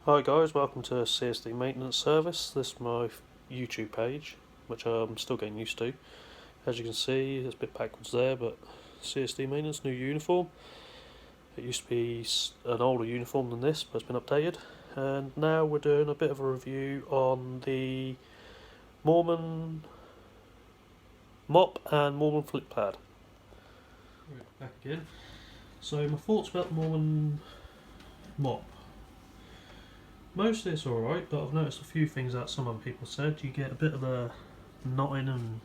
Hi guys, welcome to CSD Maintenance Service. This is my YouTube page, which I'm still getting used to. As you can see, it's a bit backwards there, but CSD Maintenance, new uniform. It used to be an older uniform than this, but it's been updated. And now we're doing a bit of a review on the Mormon mop and Mormon flip pad. Right, back again. So my thoughts about the Mormon mop. Mostly it's alright, but I've noticed a few things that some other people said. You get a bit of a knotting and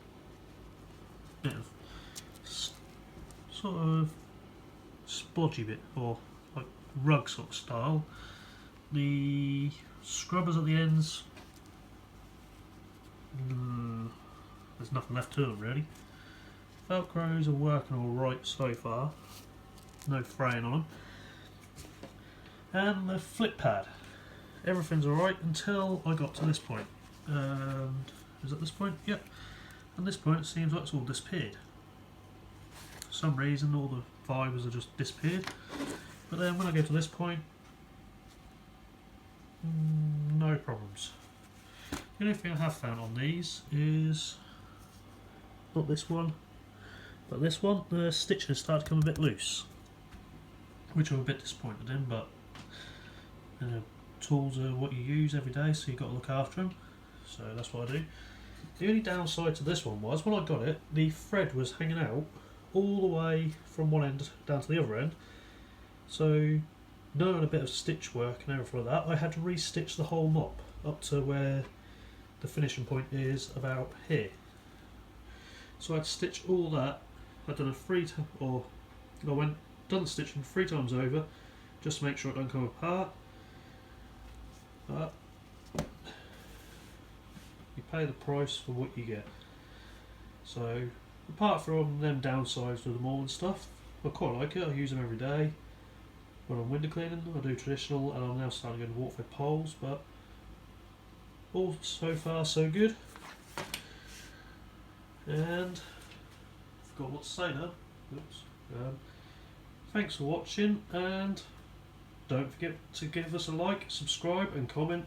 a bit of sort of splodgy bit, or like rug sort of style. The scrubbers at the ends, there's nothing left to them really. Velcros are working alright so far, no fraying on them. And the flip pad. Everything's alright until I got to this point. Is it this point? Yep. And this point it seems like it's all disappeared. For some reason all the fibres have just disappeared. But then when I get to this point, no problems. The only thing I have found on these is, not this one, but this one, the stitching has started to come a bit loose. Which I'm a bit disappointed in, but tools are what you use every day, so you've got to look after them, so that's what I do. The only downside to this one was, when I got it, the thread was hanging out all the way from one end down to the other end, so knowing a bit of stitch work and everything like that, I had to re-stitch the whole mop up to where the finishing point is about here. So I had to stitch all that. I'd done done the stitching 3 times over just to make sure it don't come apart. But you pay the price for what you get. So apart from them downsides with the mormon stuff, I quite like it. I use them every day. When I'm window cleaning, I do traditional, and I'm now starting to go to waterfed poles. But all so far so good. And forgot what to say now. Oops. Thanks for watching, and don't forget to give us a like, subscribe and comment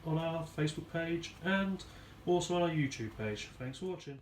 on our Facebook page and also on our YouTube page. Thanks for watching.